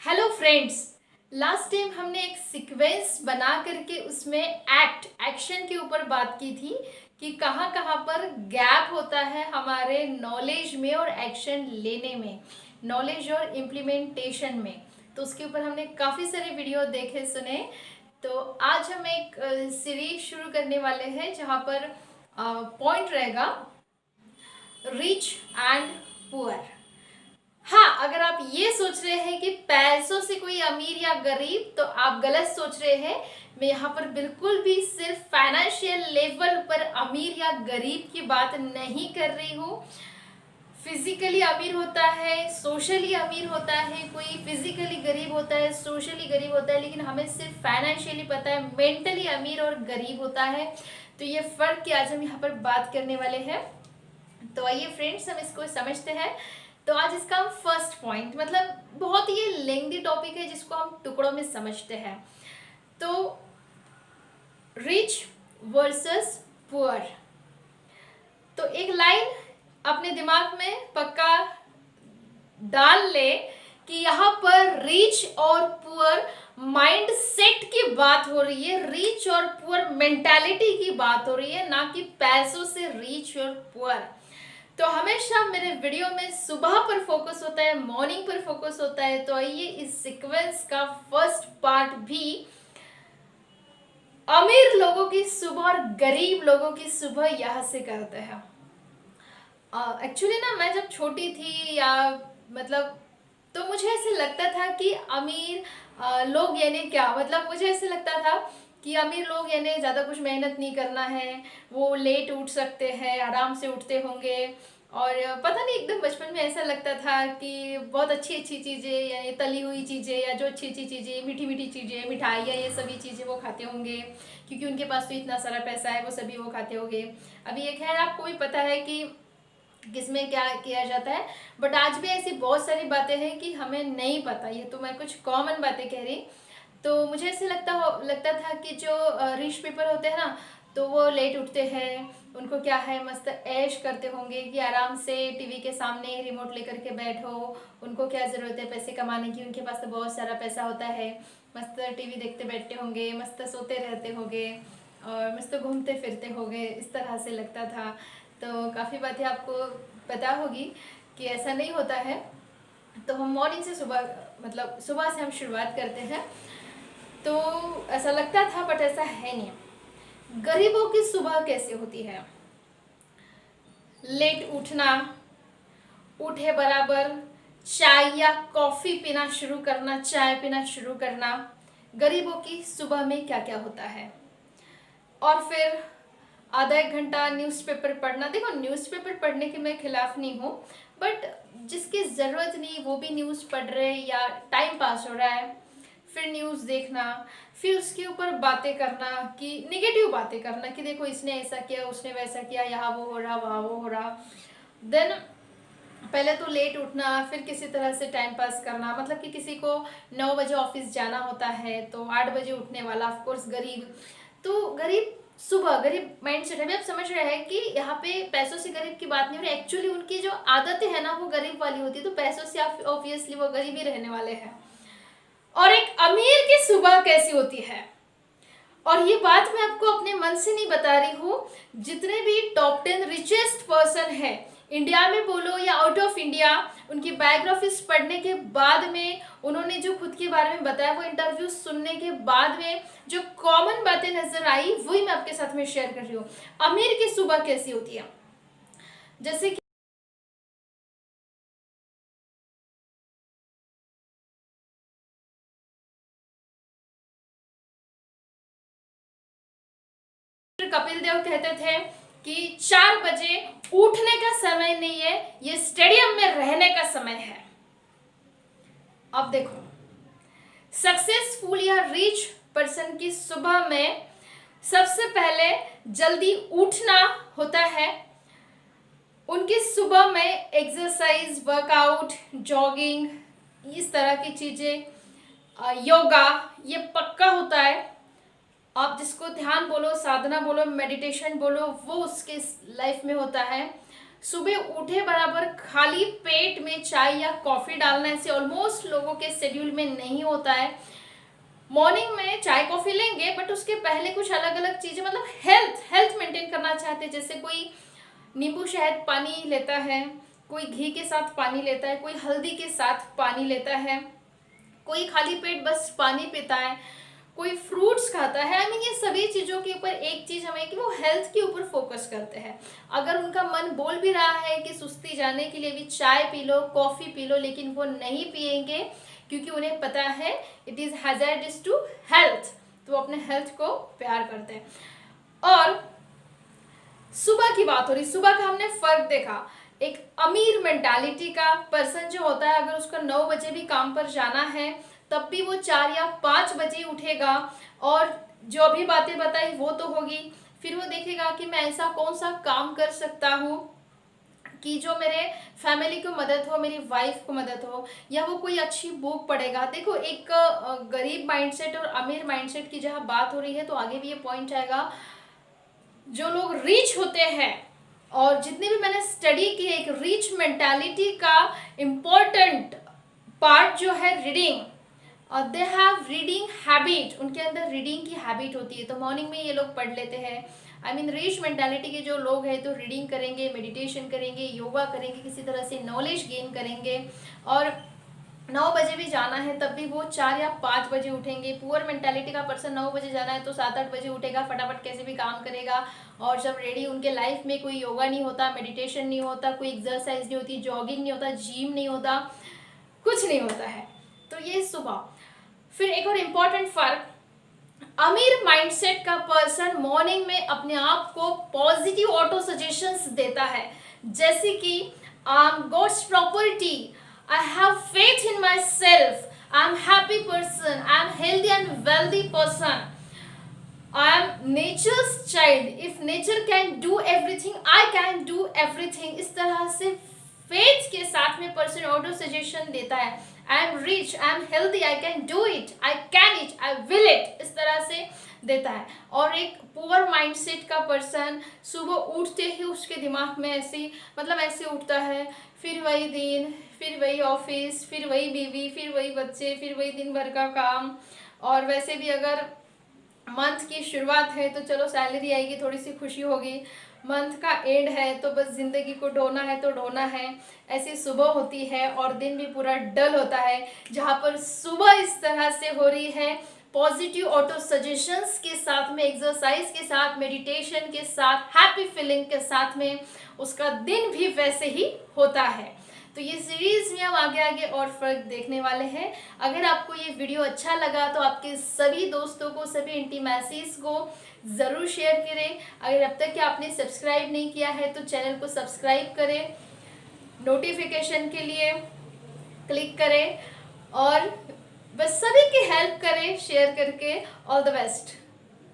Hello friends. Last time हमने एक sequence बना करके उसमें एक्शन के ऊपर बात की थी कि कहाँ कहाँ पर गैप होता है हमारे नॉलेज में और एक्शन लेने में, नॉलेज और इम्प्लीमेंटेशन में। तो उसके ऊपर हमने काफ़ी सारे वीडियो देखे सुने। तो आज हम एक सीरीज शुरू करने वाले हैं जहाँ पर पॉइंट रहेगा रिच एंड पुअर। हाँ, अगर आप ये सोच रहे हैं कि पैसों से कोई अमीर या गरीब, तो आप गलत सोच रहे हैं। मैं यहाँ पर बिल्कुल भी सिर्फ फाइनेंशियल लेवल पर अमीर या गरीब की बात नहीं कर रही हूँ। फिजिकली अमीर होता है, सोशली अमीर होता है, कोई फिजिकली गरीब होता है, सोशली गरीब होता है, लेकिन हमें सिर्फ फाइनेंशियली पता है, मेंटली अमीर और गरीब होता है। तो ये फर्क की आज हम यहाँ पर बात करने वाले हैं। तो आइए फ्रेंड्स, हम इसको समझते हैं। तो आज इसका हम फर्स्ट पॉइंट, मतलब बहुत ही लेंथी टॉपिक है जिसको हम टुकड़ों में समझते हैं। तो रिच वर्सेस पुअर, तो एक लाइन अपने दिमाग में पक्का डाल ले कि यहाँ पर रिच और पुअर माइंड सेट की बात हो रही है, रिच और पुअर मेंटालिटी की बात हो रही है, ना कि पैसों से रिच और पुअर। तो हमेशा मेरे वीडियो में सुबह पर फोकस होता है, मॉर्निंग पर फोकस होता है। तो आइए इस सीक्वेंस का फर्स्ट पार्ट भी अमीर लोगों की सुबह और गरीब लोगों की सुबह यहाँ से करते हैं। एक्चुअली ना, मैं जब छोटी थी या मतलब, तो मुझे ऐसे लगता था कि अमीर लोग यानी क्या, मतलब मुझे ऐसे लगता था कि अमीर लोग यानी ज़्यादा कुछ मेहनत नहीं करना है, वो लेट उठ सकते हैं, आराम से उठते होंगे। और पता नहीं, एकदम बचपन में ऐसा लगता था कि बहुत अच्छी अच्छी चीज़ें, यानी तली हुई चीज़ें या जो अच्छी अच्छी चीज़ें, मीठी मीठी चीज़ें, मिठाइयाँ, ये सभी चीज़ें वो खाते होंगे क्योंकि उनके पास तो इतना सारा पैसा है, वो सभी वो खाते होंगे। अभी ये खैर आपको भी पता है कि किसमें क्या किया जाता है, बट आज भी ऐसी बहुत सारी बातें हैं कि हमें नहीं पता। ये तो मैं कुछ कॉमन बातें कह रही। तो मुझे ऐसे लगता था कि जो रिच पीपल होते हैं ना, तो वो लेट उठते हैं, उनको क्या है, मस्त ऐश करते होंगे कि आराम से टीवी के सामने रिमोट लेकर के बैठो। उनको क्या ज़रूरत है पैसे कमाने की, उनके पास तो बहुत सारा पैसा होता है। मस्त टीवी देखते बैठते होंगे, मस्त सोते रहते होंगे और मस्त घूमते फिरते होंगे, इस तरह से लगता था। तो काफ़ी बातें आपको पता होगी कि ऐसा नहीं होता है। तो हम मॉर्निंग से सुबह, मतलब सुबह से हम शुरुआत करते हैं। तो ऐसा लगता था, बट ऐसा है नहीं। गरीबों की सुबह कैसे होती है? लेट उठना, उठे बराबर चाय या कॉफ़ी पीना शुरू करना, चाय पीना शुरू करना। गरीबों की सुबह में क्या क्या होता है? और फिर आधा एक घंटा न्यूज़पेपर पढ़ना। देखो, न्यूज़पेपर पढ़ने के मैं खिलाफ नहीं हूँ, बट जिसकी ज़रूरत नहीं वो भी न्यूज़ पढ़ रहे या टाइम पास हो रहा है। फिर न्यूज़ देखना, फिर उसके ऊपर बातें करना, कि निगेटिव बातें करना कि देखो इसने ऐसा किया, उसने वैसा किया, यहाँ वो हो रहा, वहाँ वो हो रहा। देन पहले तो लेट उठना, फिर किसी तरह से टाइम पास करना, मतलब कि किसी को 9 बजे ऑफिस जाना होता है तो 8 बजे उठने वाला, ऑफ कोर्स गरीब। तो गरीब सुबह, गरीब माइंड सेट है। अभी आप समझ रहे हैं कि यहाँ पे पैसों से गरीब की बात नहीं हो रही, एक्चुअली उनकी जो आदतें हैं ना वो गरीब वाली होती है, तो पैसों से ऑब्वियसली वो गरीब ही रहने वाले हैं। और एक अमीर की सुबह कैसी होती है, और ये बात मैं आपको अपने मन से नहीं बता रही हूँ। जितने भी टॉप 10 रिचेस्ट पर्सन है इंडिया में बोलो या आउट ऑफ इंडिया, उनकी बायोग्राफीज पढ़ने के बाद में, उन्होंने जो खुद के बारे में बताया, वो इंटरव्यू सुनने के बाद में जो कॉमन बातें नजर आई, वही मैं आपके साथ में शेयर कर रही हूँ। अमीर की सुबह कैसी होती है, जैसे कि कपिल देव कहते थे कि 4 बजे उठने का समय नहीं है, ये स्टेडियम में रहने का समय है। अब देखो, सक्सेसफुल या रिच पर्सन की सुबह में सबसे पहले जल्दी उठना होता है। उनकी सुबह में एक्सरसाइज, वर्कआउट, जॉगिंग, इस तरह की चीज़ें, योगा, ये पक्का होता है। आप जिसको ध्यान बोलो, साधना बोलो, मेडिटेशन बोलो, वो उसके लाइफ में होता है। सुबह उठे बराबर खाली पेट में चाय या कॉफी डालना ऐसे ऑलमोस्ट लोगों के शेड्यूल में नहीं होता है। मॉर्निंग में चाय कॉफी लेंगे बट उसके पहले कुछ अलग अलग चीजें, मतलब हेल्थ हेल्थ मेंटेन करना चाहते हैं, जैसे कोई नींबू शहद पानी लेता है, कोई घी के साथ पानी लेता है, कोई हल्दी के साथ पानी लेता है, कोई खाली पेट बस पानी पीता है, कोई फ्रूट्स खाता है। आई मीन ये सभी चीज़ों के ऊपर एक चीज़ हमें कि वो हेल्थ के ऊपर फोकस करते हैं। अगर उनका मन बोल भी रहा है कि सुस्ती जाने के लिए भी चाय पी लो, कॉफ़ी पी लो, लेकिन वो नहीं पिएंगे क्योंकि उन्हें पता है it is hazardous to health, तो वो अपने हेल्थ को प्यार करते हैं। और सुबह की बात हो रही, सुबह का हमने फर्क देखा। एक अमीर मेंटालिटी का पर्सन जो होता है, अगर उसका 9 बजे भी काम पर जाना है तब भी वो 4 या 5 बजे उठेगा और जो भी बातें बताई वो तो होगी, फिर वो देखेगा कि मैं ऐसा कौन सा काम कर सकता हूँ कि जो मेरे फैमिली को मदद हो, मेरी वाइफ को मदद हो, या वो कोई अच्छी बुक पढ़ेगा। देखो एक गरीब माइंडसेट और अमीर माइंडसेट की जहाँ बात हो रही है तो आगे भी ये पॉइंट आएगा। जो लोग रिच होते हैं, और जितनी भी मैंने स्टडी की, एक रिच मेंटालिटी का इम्पोर्टेंट पार्ट जो है reading, they have reading habit, उनके अंदर रीडिंग की हैबिट होती है, तो मॉर्निंग में ये लोग पढ़ लेते हैं। आई मीन रिच मेंटालिटी के जो लोग हैं तो रीडिंग करेंगे, मेडिटेशन करेंगे, योगा करेंगे, किसी तरह से नॉलेज गेन करेंगे, और 9 बजे भी जाना है तब भी वो 4 या 5 बजे उठेंगे। पुअर मेंटालिटी का पर्सन 9 बजे जाना है तो 7-8 बजे उठेगा, फटाफट कैसे भी काम करेगा, और जब रेडी उनके लाइफ में कोई योगा नहीं होता, मेडिटेशन नहीं होता, कोई एक्सरसाइज नहीं होती, जॉगिंग नहीं होता, जिम नहीं होता, कुछ नहीं होता है। तो ये सुबह। फिर एक और इम्पॉर्टेंट फर्क, अमीर माइंडसेट का पर्सन मॉर्निंग में अपने आप को पॉजिटिव ऑटो सजेशंस देता है, जैसे कि I am God's property, I have faith in myself, I am happy person, I am healthy and wealthy person, I am nature's child, if nature can do everything I can do everything. इस तरह से faith के साथ में person auto suggestion देता है। I am rich, I am healthy, I can do it, I can it, I will it, इस तरह से देता है। और एक पुअर माइंडसेट का पर्सन सुबह उठते ही उसके दिमाग में ऐसे, मतलब ऐसे उठता है, फिर वही दिन, फिर वही ऑफिस, फिर वही बीवी, फिर वही बच्चे, फिर वही दिन भर का काम। और वैसे भी अगर मंथ की शुरुआत है तो चलो सैलरी आएगी, थोड़ी सी खुशी होगी, मंथ का एंड है तो बस ज़िंदगी को ढोना है तो ढोना है। ऐसी सुबह होती है और दिन भी पूरा डल होता है। जहाँ पर सुबह इस तरह से हो रही है, पॉजिटिव ऑटो सजेशंस के साथ में, एक्सरसाइज के साथ, मेडिटेशन के साथ, हैप्पी फीलिंग के साथ में, उसका दिन भी वैसे ही होता है। तो ये सीरीज में हम आगे आगे और फर्क देखने वाले हैं। अगर आपको ये वीडियो अच्छा लगा तो आपके सभी दोस्तों को, सभी इंटीमेसीज को ज़रूर शेयर करें। अगर अब तक कि आपने सब्सक्राइब नहीं किया है तो चैनल को सब्सक्राइब करें, नोटिफिकेशन के लिए क्लिक करें, और बस सभी की हेल्प करें शेयर करके। All the best.